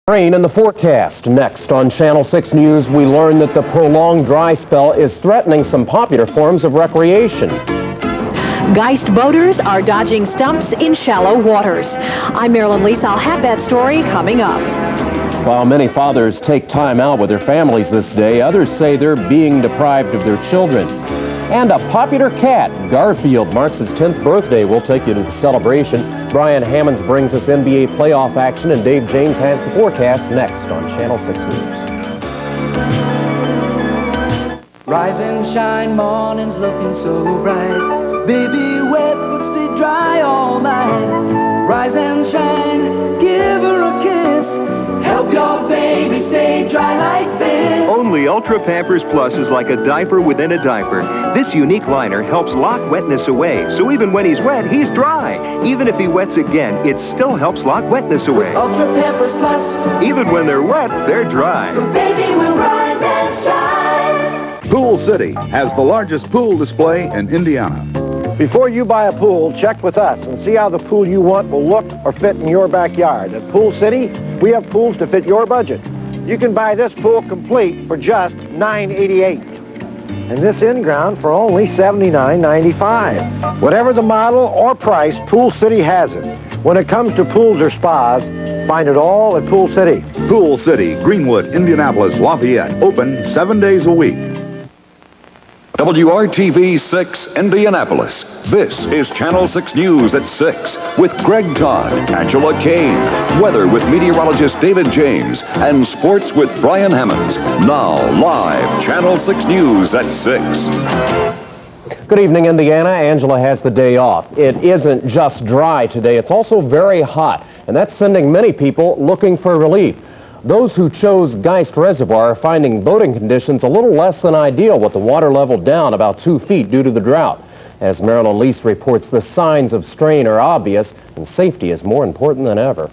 Rain in the forecast. Next on Channel 6 News, we learn that the prolonged dry spell is threatening some popular forms of recreation. Geist boaters are dodging stumps in shallow waters. I'm Marilyn Lease. I'll have that story coming up. While many fathers take time out with their families this day, others say they're being deprived of their children. And a popular cat, Garfield, marks his 10th birthday. We'll take you to the celebration. Brian Hammonds brings us NBA playoff action, and Dave James has the forecast next on Channel 6 News. Rise and shine, morning's looking so bright. Baby wet, but stay dry all night. Rise and shine, give her a kiss. Help your baby stay dry like this. Only Ultra Pampers Plus is like a diaper within a diaper. This unique liner helps lock wetness away, so even when he's wet, he's dry. Even if he wets again, it still helps lock wetness away. Ultra Pampers Plus. Even when they're wet, they're dry. Your baby will rise and shine. Pool City has the largest pool display in Indiana. Before you buy a pool, check with us and see how the pool you want will look or fit in your backyard. At Pool City, we have pools to fit your budget. You can buy this pool complete for just $988. And this in-ground for only $79.95. Whatever the model or price, Pool City has it. When it comes to pools or spas, find it all at Pool City. Pool City, Greenwood, Indianapolis, Lafayette, open 7 days a week. WRTV 6 Indianapolis. This is Channel 6 News at 6 with Greg Todd, Angela Kane, weather with meteorologist David James, and sports with Brian Hammonds. Now, live, Channel 6 News at 6. Good evening, Indiana. Angela has the day off. It isn't just dry today, it's also very hot, and that's sending many people looking for relief. Those who chose Geist Reservoir are finding boating conditions a little less than ideal, with the water level down about 2 feet due to the drought. As Marilyn Lease reports, the signs of strain are obvious, and safety is more important than ever.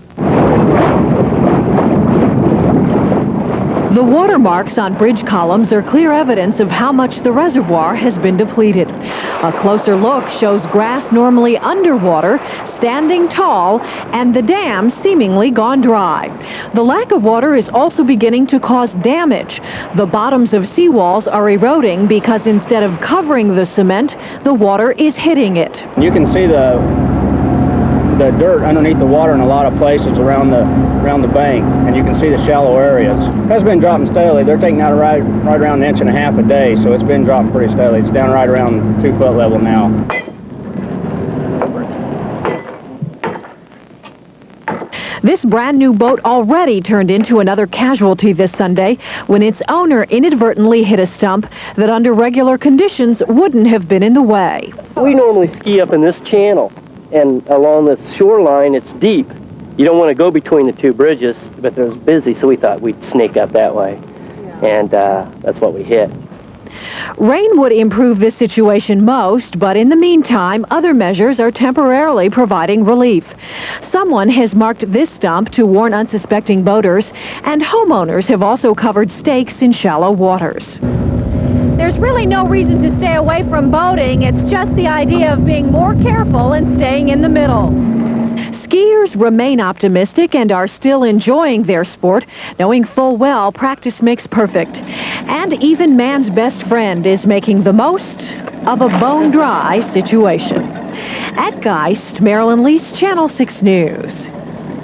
The watermarks on bridge columns are clear evidence of how much the reservoir has been depleted. A closer look shows grass normally underwater, standing tall, and the dam seemingly gone dry. The lack of water is also beginning to cause damage. The bottoms of seawalls are eroding because instead of covering the cement, the water is hitting it. You can see the dirt underneath the water in a lot of places around the bank, and you can see the shallow areas. It has been dropping steadily. They're taking out right around 1.5 inches a day, so it's been dropping pretty steadily. It's down right around 2 foot level now. This brand new boat already turned into another casualty this Sunday when its owner inadvertently hit a stump that under regular conditions wouldn't have been in the way. We normally ski up in this channel, and along the shoreline it's deep. You don't want to go between the two bridges, but it was busy, so we thought we'd snake up that way, and that's what we hit. Rain would improve this situation most, but in the meantime, other measures are temporarily providing relief. Someone has marked this stump to warn unsuspecting boaters, and homeowners have also covered stakes in shallow waters. There's really no reason to stay away from boating. It's just the idea of being more careful and staying in the middle. Skiers remain optimistic and are still enjoying their sport, knowing full well practice makes perfect. And even man's best friend is making the most of a bone-dry situation. At Geist, Marilyn Lease, Channel 6 News.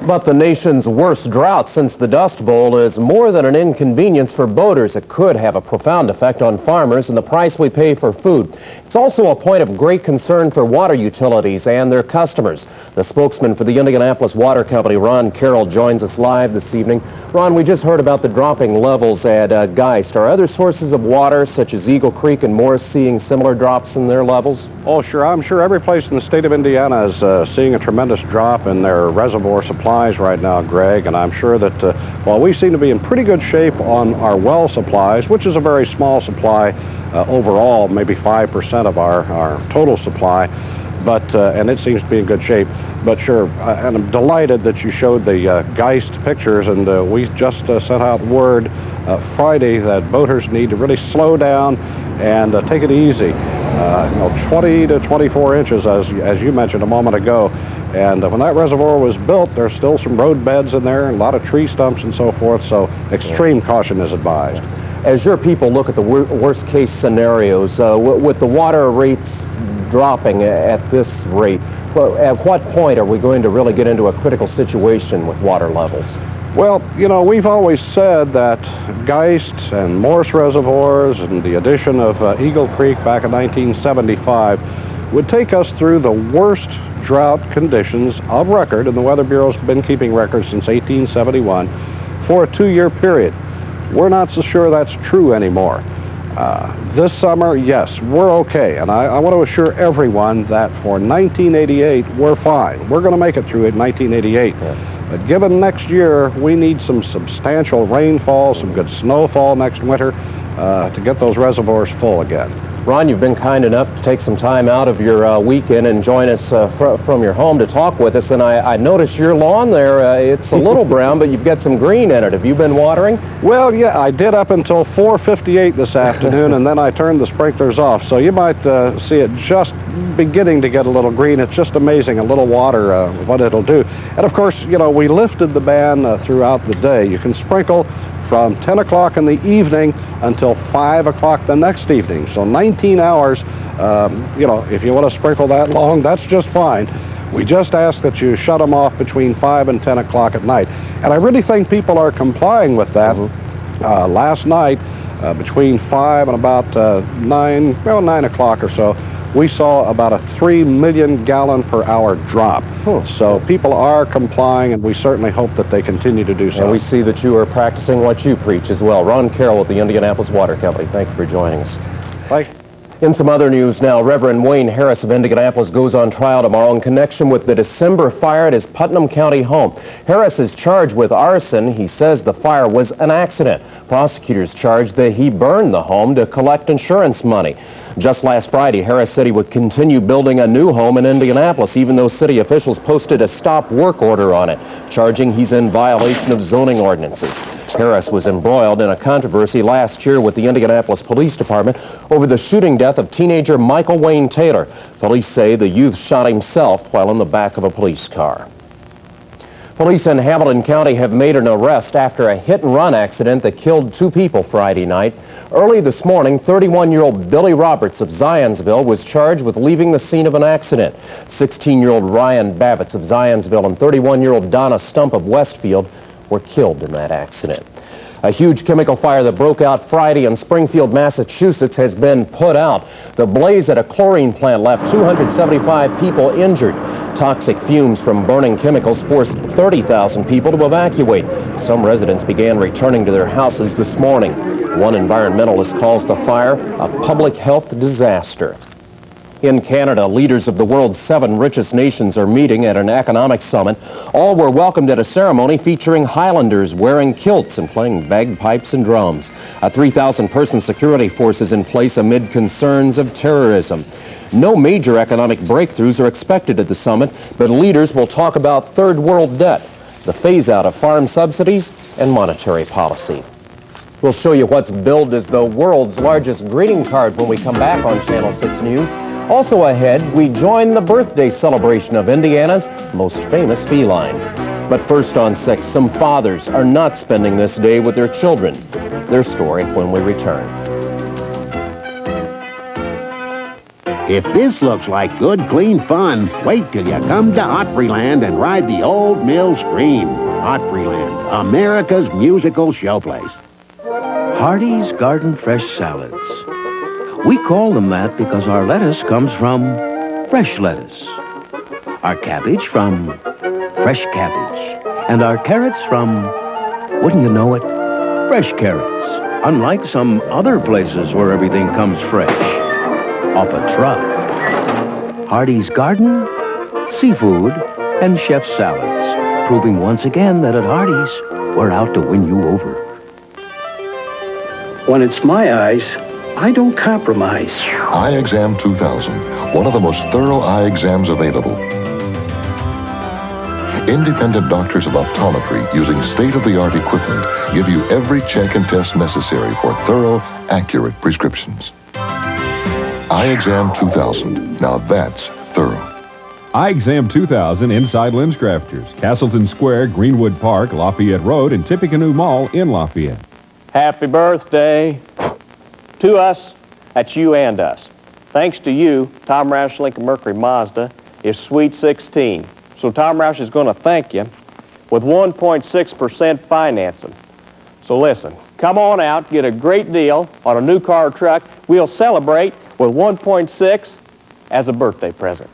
But the nation's worst drought since the Dust Bowl is more than an inconvenience for boaters. It could have a profound effect on farmers and the price we pay for food. It's also a point of great concern for water utilities and their customers. The spokesman for the Indianapolis Water Company, Ron Carroll, joins us live this evening. Ron, we just heard about the dropping levels at Geist. Are other sources of water, such as Eagle Creek and Morris, seeing similar drops in their levels? Oh, sure. I'm sure every place in the state of Indiana is seeing a tremendous drop in their reservoir supplies right now, Greg. And I'm sure that while we seem to be in pretty good shape on our well supplies, which is a very small supply overall, maybe 5% of our total supply, but and it seems to be in good shape. But sure, and I'm delighted that you showed the Geist pictures, and we just sent out word Friday that boaters need to really slow down and take it easy. 20 to 24 inches, as you mentioned a moment ago, And when that reservoir was built, there's still some road beds in there and a lot of tree stumps and so forth, so extreme caution is advised. As your people look at the worst case scenarios, with the water rates dropping at this rate, at what point are we going to really get into a critical situation with water levels? Well, you know, we've always said that Geist and Morse reservoirs and the addition of Eagle Creek back in 1975 would take us through the worst drought conditions of record, and the Weather Bureau's been keeping records since 1871, for a 2-year period. We're not so sure that's true anymore. This summer, yes, we're okay, and I want to assure everyone that for 1988, we're fine. We're going to make it through it in 1988. Yeah. But given next year, we need some substantial rainfall, some good snowfall next winter to get those reservoirs full again. Ron, you've been kind enough to take some time out of your weekend and join us from your home to talk with us, and I noticed your lawn there, it's a little brown, but you've got some green in it. Have you been watering? Well, yeah, I did up until 4:58 this afternoon, and then I turned the sprinklers off, so you might see it just beginning to get a little green. It's just amazing, a little water, what it'll do. And of course, you know, we lifted the ban throughout the day. You can sprinkle from 10 o'clock in the evening until 5 o'clock the next evening. So 19 hours, you know, if you want to sprinkle that long, that's just fine. We just ask that you shut them off between 5 and 10 o'clock at night. And I really think people are complying with that. Last night, between 5 and about 9 o'clock or so, we saw about a 3 million gallon per hour drop. So people are complying, and we certainly hope that they continue to do so. And we see that you are practicing what you preach as well. Ron Carroll with the Indianapolis Water Company, thank you for joining us. Thank you. In some other news now, Reverend Wayne Harris of Indianapolis goes on trial tomorrow in connection with the December fire at his Putnam County home. Harris is charged with arson. He says the fire was an accident. Prosecutors charged that he burned the home to collect insurance money. Just last Friday, Harris said he would continue building a new home in Indianapolis, even though city officials posted a stop work order on it, charging he's in violation of zoning ordinances. Harris was embroiled in a controversy last year with the Indianapolis Police Department over the shooting death of teenager Michael Wayne Taylor. Police say the youth shot himself while in the back of a police car. Police in Hamilton County have made an arrest after a hit-and-run accident that killed 2 people Friday night. Early this morning, 31-year-old Billy Roberts of Zionsville was charged with leaving the scene of an accident. 16-year-old Ryan Babbitts of Zionsville and 31-year-old Donna Stump of Westfield were killed in that accident. A huge chemical fire that broke out Friday in Springfield, Massachusetts has been put out. The blaze at a chlorine plant left 275 people injured. Toxic fumes from burning chemicals forced 30,000 people to evacuate. Some residents began returning to their houses this morning. One environmentalist calls the fire a public health disaster. In Canada, leaders of the world's 7 richest nations are meeting at an economic summit. All were welcomed at a ceremony featuring Highlanders wearing kilts and playing bagpipes and drums. A 3,000-person security force is in place amid concerns of terrorism. No major economic breakthroughs are expected at the summit, but leaders will talk about third world debt, the phase-out of farm subsidies, and monetary policy. We'll show you what's billed as the world's largest greeting card when we come back on Channel 6 News. Also ahead, we join the birthday celebration of Indiana's most famous feline. But first on 6, some fathers are not spending this day with their children. Their story when we return. If this looks like good, clean fun, wait till you come to Opryland and ride the old mill stream. Opryland, America's musical showplace. Hardee's Garden Fresh Salads. We call them that because our lettuce comes from fresh lettuce. Our cabbage from fresh cabbage. And our carrots from, wouldn't you know it, fresh carrots. Unlike some other places where everything comes fresh off a truck. Hardee's Garden, seafood, and chef salads, proving once again that at Hardee's, we're out to win you over. When it's my eyes, I don't compromise. Eye Exam 2000, one of the most thorough eye exams available. Independent doctors of optometry using state-of-the-art equipment give you every check and test necessary for thorough, accurate prescriptions. Eye Exam 2000, now that's thorough. Eye Exam 2000 inside LensCrafters, Castleton Square, Greenwood Park, Lafayette Road, and Tippecanoe Mall in Lafayette. Happy birthday to us. That's you and us. Thanks to you, Tom Roush Lincoln Mercury Mazda is Sweet 16. So Tom Roush is going to thank you with 1.6% financing. So listen, come on out, get a great deal on a new car or truck. We'll celebrate with 1.6 as a birthday present.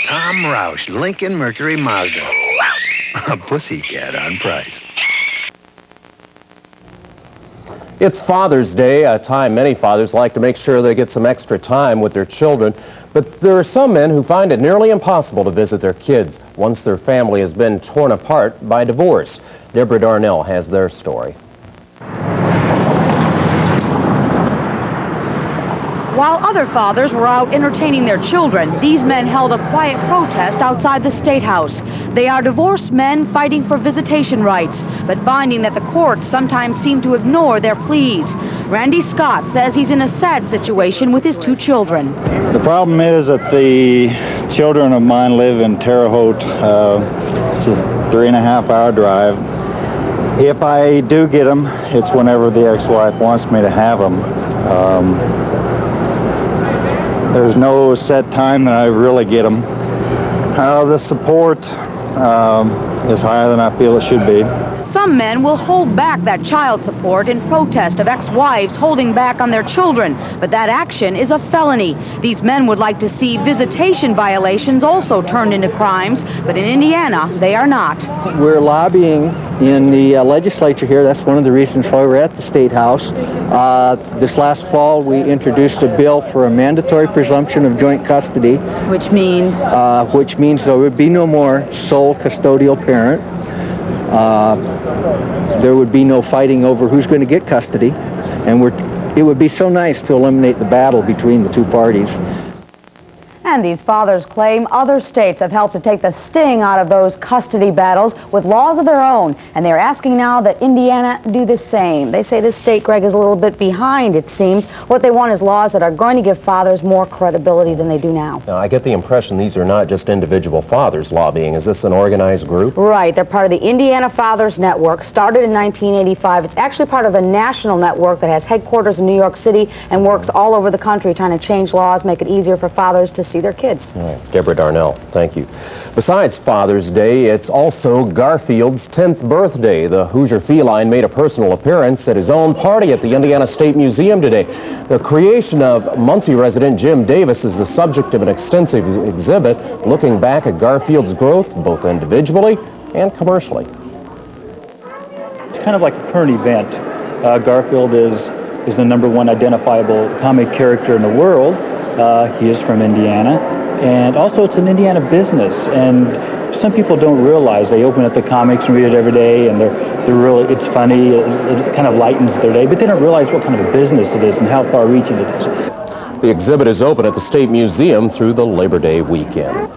Tom Roush, Lincoln Mercury Mazda. A pussycat on price. It's Father's Day, a time many fathers like to make sure they get some extra time with their children. But there are some men who find it nearly impossible to visit their kids once their family has been torn apart by divorce. Deborah Darnell has their story. While other fathers were out entertaining their children, these men held a quiet protest outside the State House. They are divorced men fighting for visitation rights, but finding that the courts sometimes seem to ignore their pleas. Randy Scott says he's in a sad situation with his two children. The problem is that the children of mine live in Terre Haute. It's a 3.5-hour drive. If I do get them, it's whenever the ex-wife wants me to have them. There's no set time that I really get them. The support is higher than I feel it should be. Some men will hold back that child support in protest of ex-wives holding back on their children, but that action is a felony. These men would like to see visitation violations also turned into crimes, but in Indiana, they are not. We're lobbying in the legislature here. That's one of the reasons why we're at the State House. This last fall, we introduced a bill for a mandatory presumption of joint custody. Which means? Which means there would be no more sole custodial parent. There would be no fighting over who's going to get custody, and it would be so nice to eliminate the battle between the two parties. And these fathers claim other states have helped to take the sting out of those custody battles with laws of their own, and they're asking now that Indiana do the same. They say this state, Greg, is a little bit behind, it seems. What they want is laws that are going to give fathers more credibility than they do now. Now, I get the impression these are not just individual fathers lobbying. Is this an organized group? Right. They're part of the Indiana Fathers Network, started in 1985. It's actually part of a national network that has headquarters in New York City and works all over the country trying to change laws, make it easier for fathers to see their kids. All right. Deborah Darnell, thank you. Besides Father's Day, it's also Garfield's 10th birthday. The Hoosier feline made a personal appearance at his own party at the Indiana State Museum today. The creation of Muncie resident Jim Davis is the subject of an extensive exhibit looking back at Garfield's growth both individually and commercially. It's kind of like a current event. Garfield is the #1 identifiable comic character in the world. He is from Indiana, and also it's an Indiana business, and some people don't realize. They open up the comics and read it every day, and they're really, it's funny, it kind of lightens their day, but they don't realize what kind of a business it is and how far-reaching it is. The exhibit is open at the State Museum through the Labor Day weekend.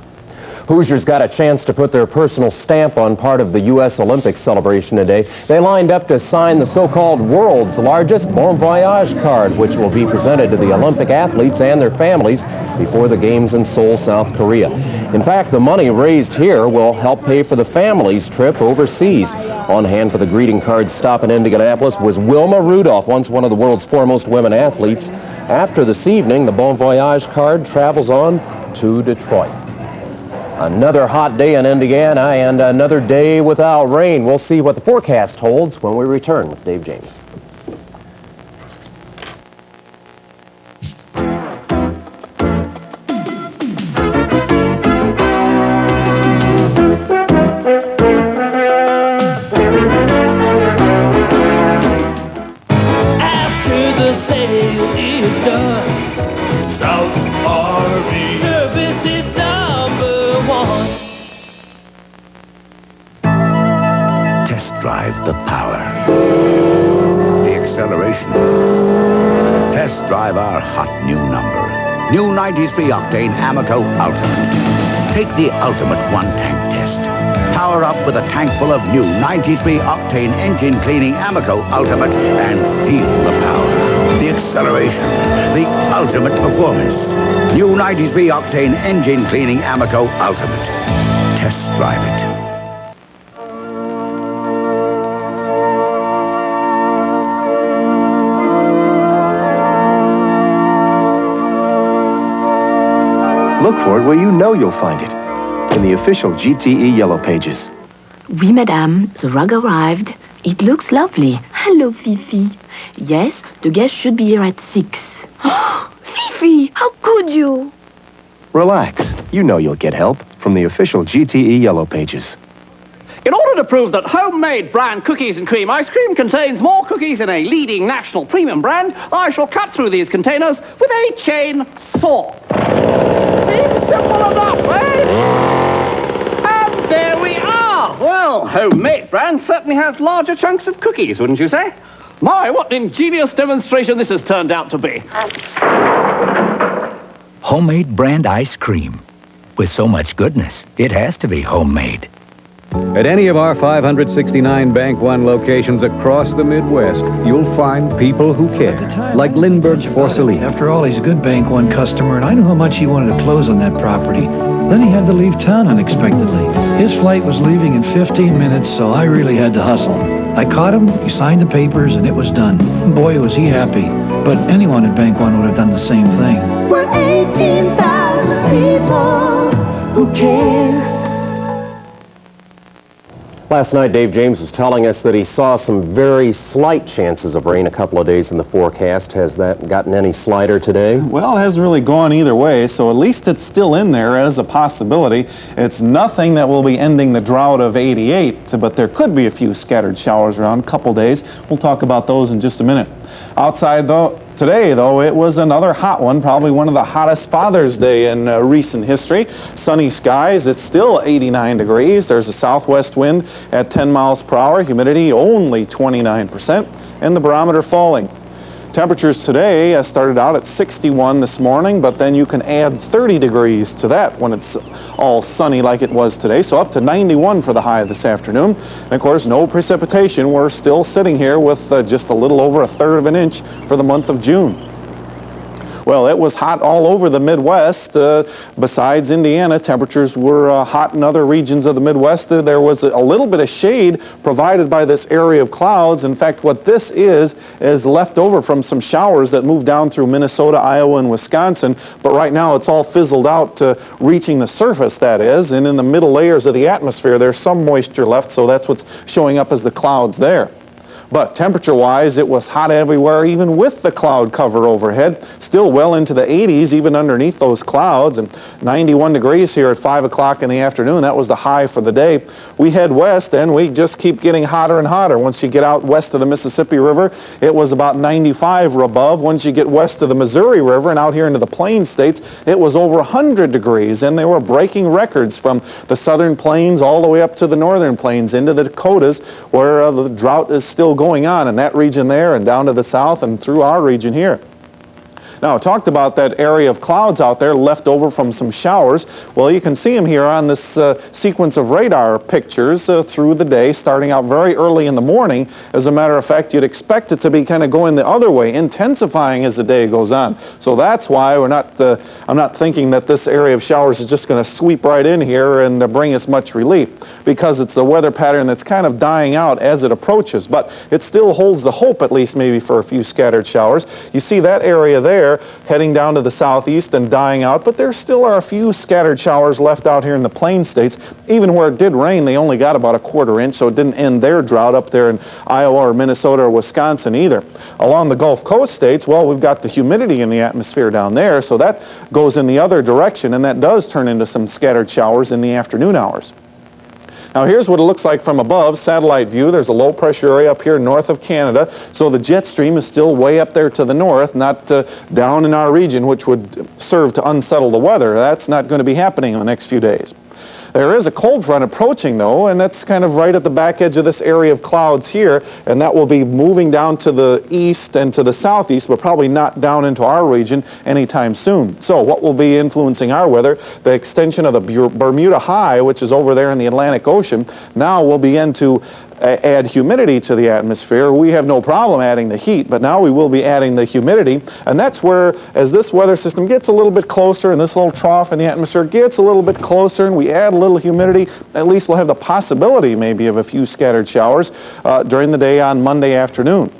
Hoosiers got a chance to put their personal stamp on part of the U.S. Olympics celebration today. They lined up to sign the so-called world's largest Bon Voyage card, which will be presented to the Olympic athletes and their families before the Games in Seoul, South Korea. In fact, the money raised here will help pay for the family's trip overseas. On hand for the greeting card stop in Indianapolis was Wilma Rudolph, once one of the world's foremost women athletes. After this evening, the Bon Voyage card travels on to Detroit. Another hot day in Indiana and another day without rain. We'll see what the forecast holds when we return with Dave James. After the sale is done, South Harvey service is #1. Test drive the power, the acceleration. Test drive our hot new number. New 93 octane Amoco Ultimate. Take the ultimate one-tank test. Power up with a tank full of new 93 octane engine cleaning Amoco Ultimate and feel the power. The acceleration, the ultimate performance. New 93 octane engine cleaning Amoco Ultimate. Test drive it. Look for it where you know you'll find it. In the official GTE Yellow Pages. Oui, madame. The rug arrived. It looks lovely. Hello, Fifi. Yes, the guest should be here at 6. Fifi, how could you? Relax. You know you'll get help from the official GTE Yellow Pages. In order to prove that homemade brand cookies and cream ice cream contains more cookies than a leading national premium brand, I shall cut through these containers with a chain saw. Seems simple enough, eh? And there we are. Well, homemade brand certainly has larger chunks of cookies, wouldn't you say? My, what an ingenious demonstration this has turned out to be. Homemade brand ice cream. With so much goodness, it has to be homemade. At any of our 569 Bank One locations across the Midwest, you'll find people who care, like Lindbergh's Porcelain. After all, he's a good Bank One customer, and I knew how much he wanted to close on that property. Then he had to leave town unexpectedly. His flight was leaving in 15 minutes, so I really had to hustle. I caught him, he signed the papers, and it was done. Boy, was he happy. But anyone at Bank One would have done the same thing. We're 18,000 people who care. Last night, Dave James was telling us that he saw some very slight chances of rain a couple of days in the forecast. Has that gotten any slighter today? Well, it hasn't really gone either way, so at least it's still in there as a possibility. It's nothing that will be ending the drought of '88, but there could be a few scattered showers around a couple days. We'll talk about those in just a minute. Outside, today, it was another hot one, probably one of the hottest Father's Day in recent history. Sunny skies, it's still 89 degrees. There's a southwest wind at 10 miles per hour, humidity only 29%, and the barometer falling. Temperatures today started out at 61 this morning, but then you can add 30 degrees to that when it's all sunny like it was today, so up to 91 for the high this afternoon. And of course, no precipitation. We're still sitting here with just a little over 1/3 of an inch for the month of June. Well, it was hot all over the Midwest. Besides Indiana, temperatures were hot in other regions of the Midwest. There was a little bit of shade provided by this area of clouds. In fact, what this is left over from some showers that moved down through Minnesota, Iowa, and Wisconsin. But right now, it's all fizzled out, reaching the surface, that is. And in the middle layers of the atmosphere, there's some moisture left, so that's what's showing up as the clouds there. But temperature-wise, it was hot everywhere, even with the cloud cover overhead. Still well into the 80s, even underneath those clouds, and 91 degrees here at 5 o'clock in the afternoon. That was the high for the day. We head west, and we just keep getting hotter and hotter. Once you get out west of the Mississippi River, it was about 95 or above. Once you get west of the Missouri River and out here into the Plains states, it was over 100 degrees, and they were breaking records from the southern plains all the way up to the northern plains into the Dakotas, where the drought is still going on in that region there and down to the south and through our region here. Now, I talked about that area of clouds out there left over from some showers. Well, you can see them here on this sequence of radar pictures through the day, starting out very early in the morning. As a matter of fact, you'd expect it to be kind of going the other way, intensifying as the day goes on. So that's why I'm not thinking that this area of showers is just going to sweep right in here and bring us much relief, because it's a weather pattern that's kind of dying out as it approaches. But it still holds the hope, at least maybe, for a few scattered showers. You see that area there heading down to the southeast and dying out, but there still are a few scattered showers left out here in the Plains states. Even where it did rain, they only got about a 1/4 inch, so it didn't end their drought up there in Iowa or Minnesota or Wisconsin either. Along the Gulf Coast states, well, we've got the humidity in the atmosphere down there, so that goes in the other direction, and that does turn into some scattered showers in the afternoon hours. Now, here's what it looks like from above, satellite view. There's a low pressure area up here north of Canada, so the jet stream is still way up there to the north, not down in our region, which would serve to unsettle the weather. That's not going to be happening in the next few days. There is a cold front approaching, though, and that's kind of right at the back edge of this area of clouds here, and that will be moving down to the east and to the southeast, but probably not down into our region anytime soon. So what will be influencing our weather? The extension of the Bermuda High, which is over there in the Atlantic Ocean, now will begin to add humidity to the atmosphere. We have no problem adding the heat, but now we will be adding the humidity, and that's where, as this weather system gets a little bit closer and this little trough in the atmosphere gets a little bit closer and we add a little humidity, at least we'll have the possibility maybe of a few scattered showers during the day on Monday afternoon.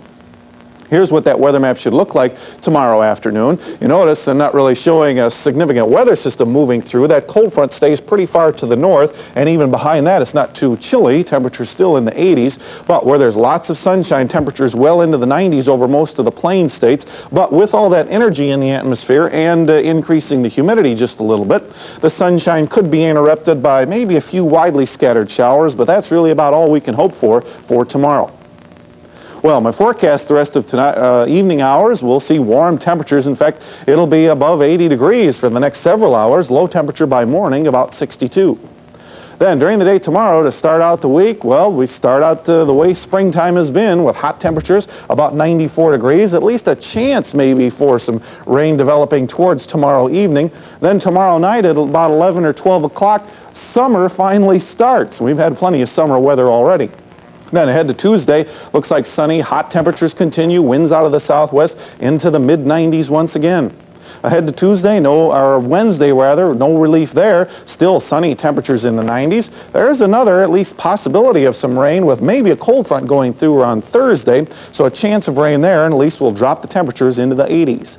Here's what that weather map should look like tomorrow afternoon. You notice I'm not really showing a significant weather system moving through. That cold front stays pretty far to the north, and even behind that it's not too chilly. Temperatures still in the 80s, but where there's lots of sunshine, temperatures well into the 90s over most of the plain states. But with all that energy in the atmosphere and increasing the humidity just a little bit, the sunshine could be interrupted by maybe a few widely scattered showers, but that's really about all we can hope for tomorrow. Well, my forecast the rest of tonight, evening hours, we'll see warm temperatures. In fact, it'll be above 80 degrees for the next several hours. Low temperature by morning, about 62. Then, during the day tomorrow, to start out the week, well, we start out the way springtime has been, with hot temperatures about 94 degrees, at least a chance maybe for some rain developing towards tomorrow evening. Then tomorrow night at about 11 or 12 o'clock, summer finally starts. We've had plenty of summer weather already. Then ahead to Tuesday, looks like sunny, hot temperatures continue, winds out of the southwest into the mid-90s once again. Ahead to Tuesday, Wednesday rather, no relief there. Still sunny temperatures in the 90s. There's another, at least, possibility of some rain with maybe a cold front going through on Thursday. So a chance of rain there, and at least we'll drop the temperatures into the 80s.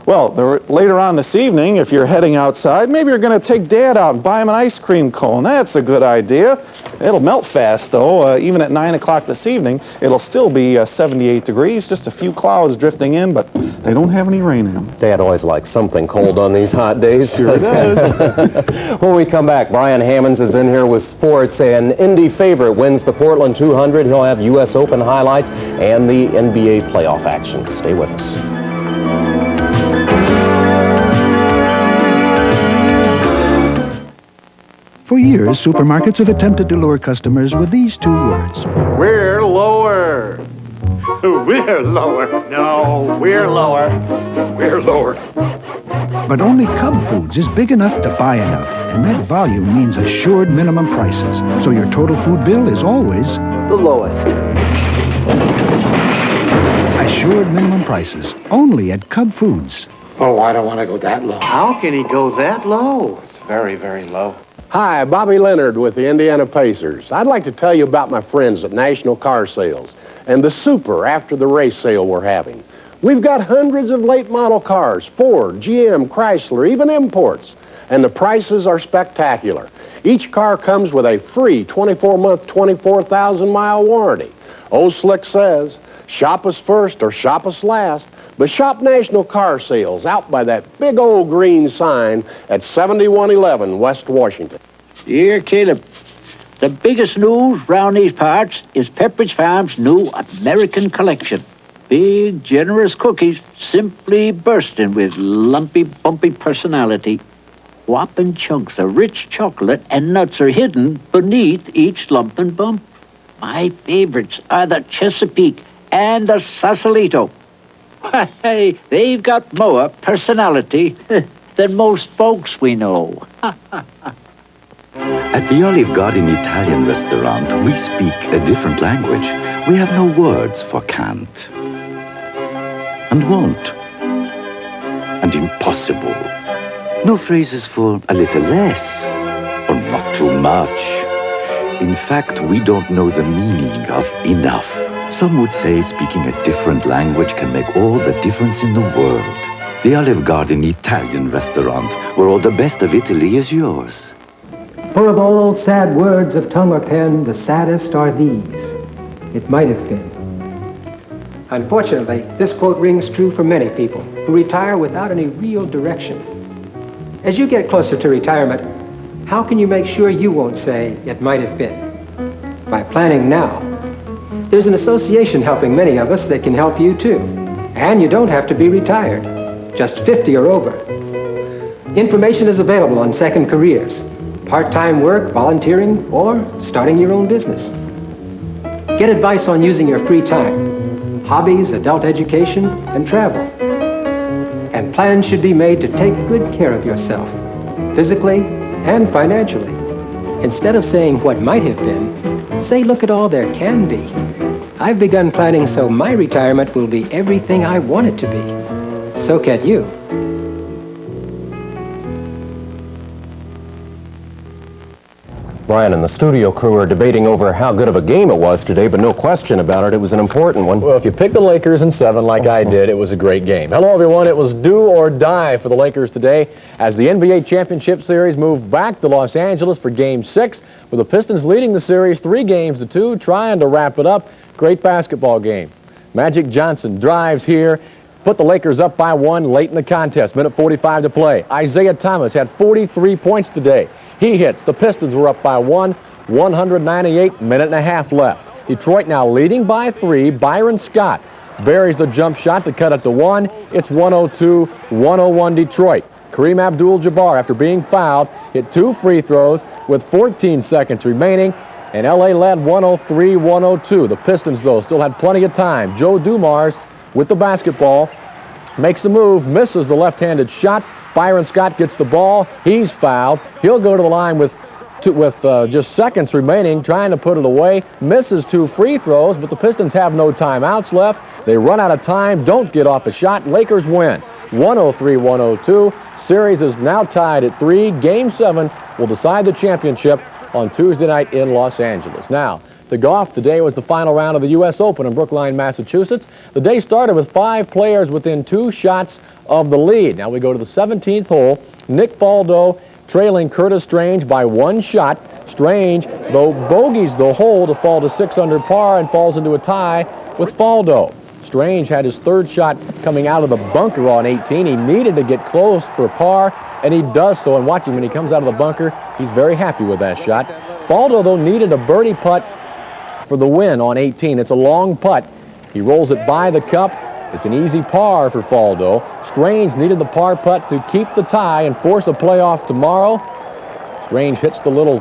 Well, later on this evening, if you're heading outside, maybe you're going to take Dad out and buy him an ice cream cone. That's a good idea. It'll melt fast, though. Even at 9 o'clock this evening, it'll still be 78 degrees. Just a few clouds drifting in, but they don't have any rain in them. Dad always likes something cold on these hot days. Sure does. When we come back, Brian Hammonds is in here with sports, and Indy favorite wins the Portland 200. He'll have U.S. Open highlights and the NBA playoff action. Stay with us. For years, supermarkets have attempted to lure customers with these two words. We're lower. We're lower. No, we're lower. We're lower. But only Cub Foods is big enough to buy enough, and that volume means assured minimum prices, so your total food bill is always the lowest. Assured minimum prices, only at Cub Foods. Oh, I don't want to go that low. How can he go that low? It's very, very low. Hi, Bobby Leonard with the Indiana Pacers. I'd like to tell you about my friends at National Car Sales and the super after the race sale we're having. We've got hundreds of late model cars, Ford, GM, Chrysler, even imports, and the prices are spectacular. Each car comes with a free 24-month, 24,000-mile warranty. Old Slick says, shop us first or shop us last. But shop National Car Sales out by that big old green sign at 7111 West Washington. Dear Caleb, the biggest news round these parts is Pepperidge Farm's new American collection. Big, generous cookies simply bursting with lumpy, bumpy personality. Whopping chunks of rich chocolate and nuts are hidden beneath each lump and bump. My favorites are the Chesapeake and the Sausalito. Hey, they've got more personality than most folks we know. At the Olive Garden Italian restaurant, we speak a different language. We have no words for can't, and won't, and impossible. No phrases for a little less, or not too much. In fact, we don't know the meaning of enough. Some would say speaking a different language can make all the difference in the world. The Olive Garden Italian restaurant, where all the best of Italy is yours. For of all sad words of tongue or pen, the saddest are these. It might have been. Unfortunately, this quote rings true for many people who retire without any real direction. As you get closer to retirement, how can you make sure you won't say, it might have been? By planning now. There's an association helping many of us that can help you too. And you don't have to be retired, just 50 or over. Information is available on Second Careers, part-time work, volunteering, or starting your own business. Get advice on using your free time, hobbies, adult education, and travel. And plans should be made to take good care of yourself, physically and financially. Instead of saying what might have been, say, look at all there can be. I've begun planning so my retirement will be everything I want it to be. So can you. Brian and the studio crew are debating over how good of a game it was today, but no question about it, it was an important one. Well, if you pick the Lakers in 7 like I did, it was a great game. Hello, everyone. It was do or die for the Lakers today as the NBA Championship Series moved back to Los Angeles for Game 6, with the Pistons leading the series 3-2, trying to wrap it up. Great basketball game. Magic Johnson drives here, put the Lakers up by 1 late in the contest, minute 45 to play. Isaiah Thomas had 43 points today. He hits. The Pistons were up by 1, 198, minute and a half left. Detroit now leading by 3. Byron Scott buries the jump shot to cut it to 1. It's 102-101 Detroit. Kareem Abdul-Jabbar, after being fouled, hit 2 free throws with 14 seconds remaining, and L.A. led 103-102. The Pistons, though, still had plenty of time. Joe Dumars with the basketball, makes the move, misses the left-handed shot. Byron Scott gets the ball. He's fouled. He'll go to the line with just seconds remaining, trying to put it away. Misses 2 free throws, but the Pistons have no timeouts left. They run out of time, don't get off a shot. Lakers win 103-102. Series is now tied at 3. Game 7 will decide the championship on Tuesday night in Los Angeles. Now, to golf, today was the final round of the U.S. Open in Brookline, Massachusetts. The day started with 5 players within 2 shots of the lead. Now we go to the 17th hole. Nick Faldo trailing Curtis Strange by 1 shot. Strange, though, bogeys the hole to fall to 6 under par and falls into a tie with Faldo. Strange had his 3rd shot coming out of the bunker on 18. He needed to get close for par, and he does so. And watch him when he comes out of the bunker, he's very happy with that shot. Faldo, though, needed a birdie putt for the win on 18. It's a long putt. He rolls it by the cup. It's an easy par for Faldo. Strange needed the par putt to keep the tie and force a playoff tomorrow. Strange hits the little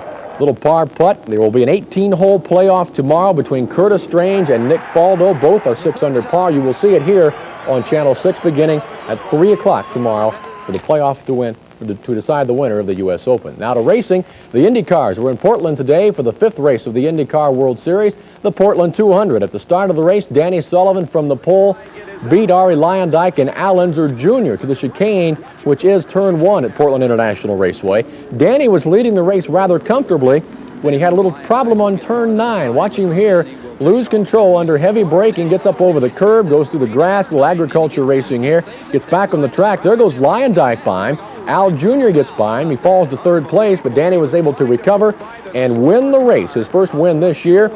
par putt. There will be an 18-hole playoff tomorrow between Curtis Strange and Nick Faldo. Both are 6 under par. You will see it here on Channel 6 beginning at 3 o'clock tomorrow for the playoff to decide the winner of the U.S. Open. Now to racing. The IndyCars were in Portland today for the 5th race of the IndyCar World Series, the Portland 200. At the start of the race, Danny Sullivan from the pole beat Ari Luyendyk and Al Unser Jr. to the chicane, which is turn 1 at Portland International Raceway. Danny was leading the race rather comfortably when he had a little problem on turn 9. Watch him here lose control under heavy braking, gets up over the curb, goes through the grass, little agriculture racing here, gets back on the track. There goes Luyendyk by him. Al Jr. gets by him. He falls to 3rd place, but Danny was able to recover and win the race. His first win this year.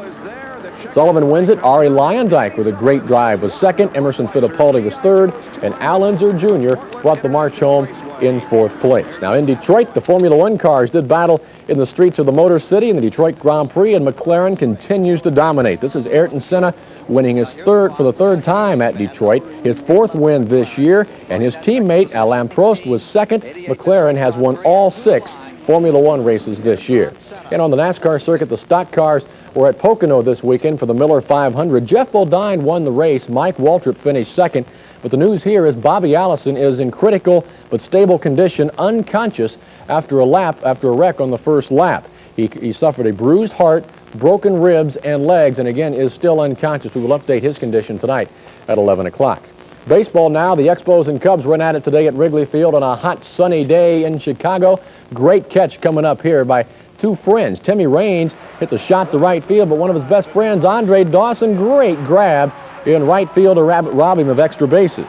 Sullivan wins it. Ari Luyendyk with a great drive was 2nd. Emerson Fittipaldi was 3rd. And Al Unser Jr. brought the march home in 4th place. Now in Detroit, the Formula One cars did battle in the streets of the Motor City in the Detroit Grand Prix, and McLaren continues to dominate. This is Ayrton Senna winning his 3rd for the 3rd time at Detroit, his 4th win this year, and his teammate Alain Prost was 2nd. McLaren has won all 6 Formula One races this year. And on the NASCAR circuit, the stock cars were at Pocono this weekend for the Miller 500. Jeff Bodine won the race. Mike Waltrip finished 2nd. But the news here is Bobby Allison is in critical but stable condition, unconscious after a wreck on the first lap. He suffered a bruised heart, broken ribs and legs, and again is still unconscious. We will update his condition tonight at 11 o'clock. Baseball now. The Expos and Cubs went at it today at Wrigley Field on a hot, sunny day in Chicago. Great catch coming up here by 2 friends. Timmy Raines hits a shot to right field, but one of his best friends, Andre Dawson, great grab in right field to rob him of extra bases.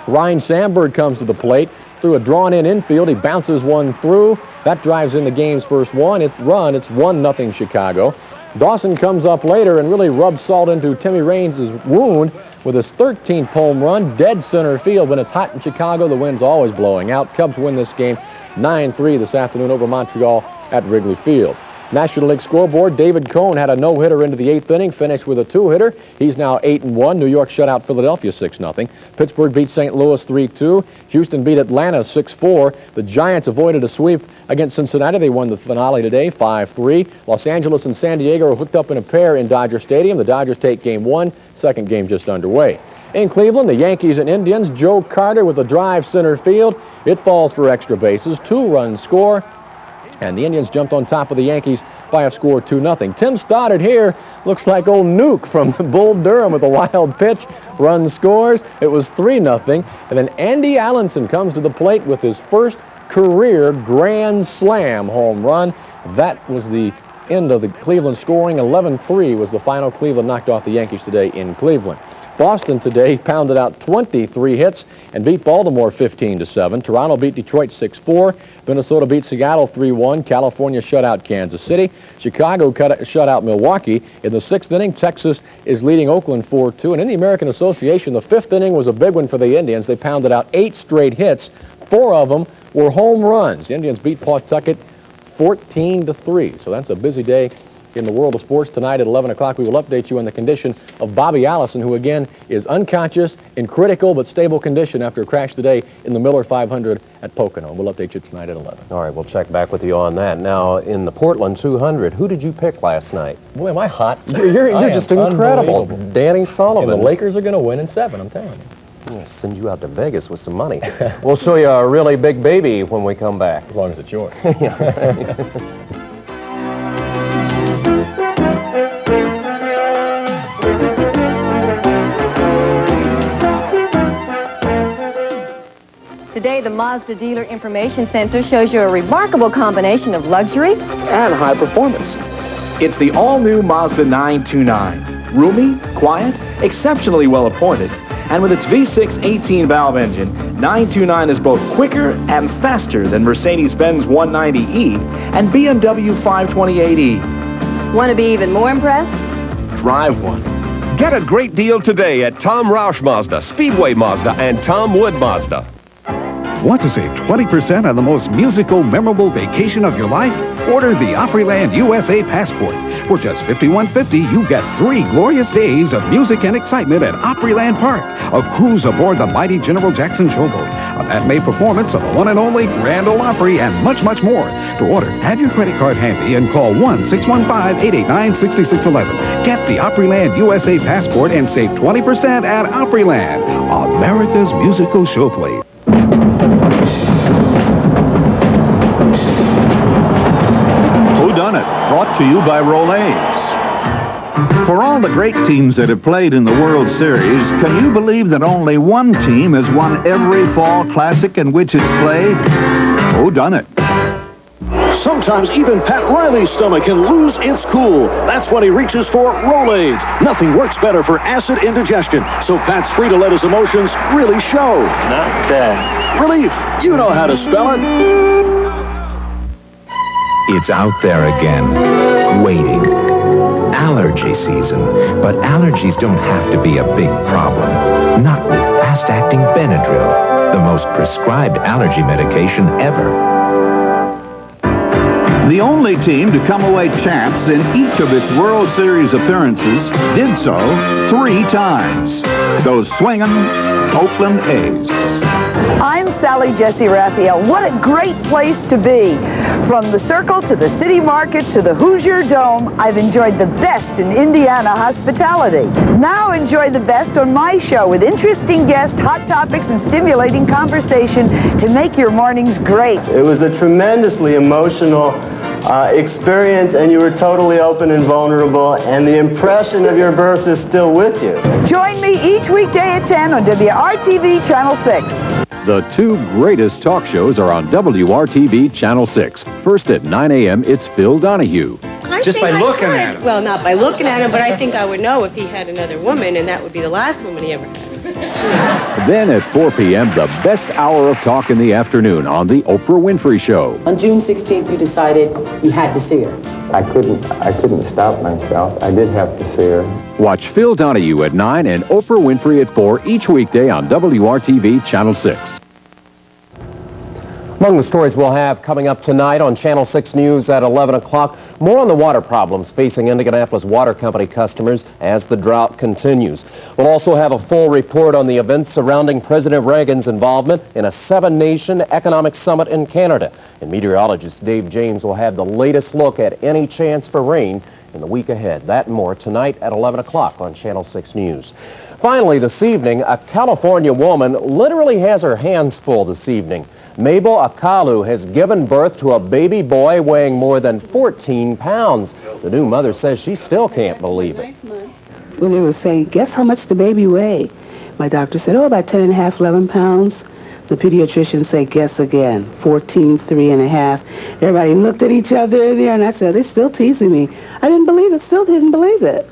Ryan Sandberg comes to the plate through a drawn-in infield. He bounces one through. That drives in the game's first run. It's 1-0 Chicago. Dawson comes up later and really rubs salt into Timmy Raines' wound with his 13th home run, dead center field. When it's hot in Chicago, the wind's always blowing out. Cubs win this game 9-3 this afternoon over Montreal at Wrigley Field. National League scoreboard, David Cohn had a no-hitter into the 8th inning, finished with a 2-hitter. He's now 8-1. New York shut out Philadelphia 6-0. Pittsburgh beat St. Louis 3-2. Houston beat Atlanta 6-4. The Giants avoided a sweep against Cincinnati. They won the finale today 5-3. Los Angeles and San Diego are hooked up in a pair in Dodger Stadium. The Dodgers take game 1. Second game just underway. In Cleveland, the Yankees and Indians, Joe Carter with a drive center field. It falls for extra bases. 2-run score. And the Indians jumped on top of the Yankees by a score of 2-0. Tim Stoddard here looks like old Nuke from Bull Durham with a wild pitch. Run scores. It was 3-0. And then Andy Allenson comes to the plate with his first career grand slam home run. That was the end of the Cleveland scoring. 11-3 was the final. Cleveland knocked off the Yankees today in Cleveland. Boston today pounded out 23 hits and beat Baltimore 15-7. Toronto beat Detroit 6-4. Minnesota beat Seattle 3-1. California shut out Kansas City. Chicago shut out Milwaukee. In the 6th inning, Texas is leading Oakland 4-2. And in the American Association, the 5th inning was a big one for the Indians. They pounded out 8 straight hits. 4 of them were home runs. The Indians beat Pawtucket 14-3. So that's a busy day in the world of sports. Tonight at 11 o'clock, we will update you on the condition of Bobby Allison, who again is unconscious, in critical but stable condition after a crash today in the Miller 500 at Pocono. We'll update you tonight at 11. All right, we'll check back with you on that. Now, in the Portland 200, who did you pick last night? Boy, am I hot. You're just incredible. Danny Sullivan. And the Lakers are going to win in 7, I'm telling you. I'm going to send you out to Vegas with some money. We'll show you a really big baby when we come back. As long as it's yours. Today, the Mazda Dealer Information Center shows you a remarkable combination of luxury and high performance. It's the all-new Mazda 929. Roomy, quiet, exceptionally well appointed, and with its V6 18-valve engine, 929 is both quicker and faster than Mercedes-Benz 190e and BMW 528e. Want to be even more impressed? Drive one. Get a great deal today at Tom Roush Mazda, Speedway Mazda, and Tom Wood Mazda. Want to save 20% on the most musical, memorable vacation of your life? Order the Opryland USA Passport. For just $51.50, you get 3 glorious days of music and excitement at Opryland Park, a cruise aboard the mighty General Jackson showboat, a matinee performance of the one and only Grand Ole Opry, and much, much more. To order, have your credit card handy and call 1-615-889-6611. Get the Opryland USA Passport and save 20% at Opryland, America's musical showplace. Whodunit, brought to you by Rolaids. For all the great teams that have played in the World Series, can you believe that only one team has won every fall classic in which it's played? Whodunit? Sometimes even Pat Riley's stomach can lose its cool. That's when he reaches for Rolaids. Nothing works better for acid indigestion, so Pat's free to let his emotions really show. Not bad. Relief. You know how to spell it. It's out there again, waiting. Allergy season. But allergies don't have to be a big problem. Not with fast-acting Benadryl, the most prescribed allergy medication ever. The only team to come away champs in each of its World Series appearances did so 3 times. Those swinging Oakland A's. I'm Sally Jesse Raphael. What a great place to be. From the Circle to the City Market to the Hoosier Dome, I've enjoyed the best in Indiana hospitality. Now enjoy the best on my show with interesting guests, hot topics, and stimulating conversation to make your mornings great. It was a tremendously emotional experience, and you were totally open and vulnerable, and the impression of your birth is still with you. Join me each weekday at 10 on WRTV Channel 6. The 2 greatest talk shows are on WRTV Channel 6. First at 9 a.m., it's Phil Donahue. Just by looking at him. Well, not by looking at him, but I think I would know if he had another woman, and that would be the last woman he ever had. Then at 4 p.m., the best hour of talk in the afternoon on The Oprah Winfrey Show. On June 16th, you decided you had to see her. I couldn't stop myself. I did have to see her. Watch Phil Donahue at 9 and Oprah Winfrey at 4 each weekday on WRTV Channel 6. Among the stories we'll have coming up tonight on Channel 6 News at 11 o'clock, more on the water problems facing Indianapolis Water Company customers as the drought continues. We'll also have a full report on the events surrounding President Reagan's involvement in a 7-nation economic summit in Canada. And meteorologist Dave James will have the latest look at any chance for rain in the week ahead. That and more tonight at 11 o'clock on Channel 6 News. Finally, this evening, a California woman literally has her hands full this evening. Mabel Akalu has given birth to a baby boy weighing more than 14 pounds. The new mother says she still can't believe it. When they were saying, guess how much the baby weighed? My doctor said, oh, about 10 and a half, 11 pounds. The pediatrician said, guess again, 14, 3 and a half. Everybody looked at each other there, and I said, they're still teasing me. I didn't believe it, still didn't believe it.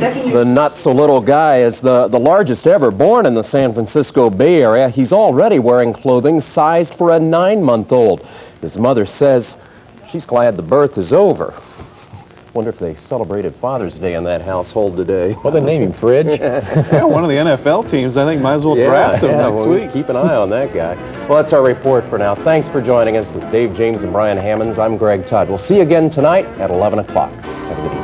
The not-so-little guy is the largest ever born in the San Francisco Bay Area. He's already wearing clothing sized for a 9-month-old. His mother says she's glad the birth is over. Wonder if they celebrated Father's Day in that household today. Well, they name him Fridge. Yeah, one of the NFL teams, I think, might as well draft him next week. Keep an eye on that guy. Well, that's our report for now. Thanks for joining us with Dave James and Brian Hammonds. I'm Greg Todd. We'll see you again tonight at 11 o'clock. Have a good evening.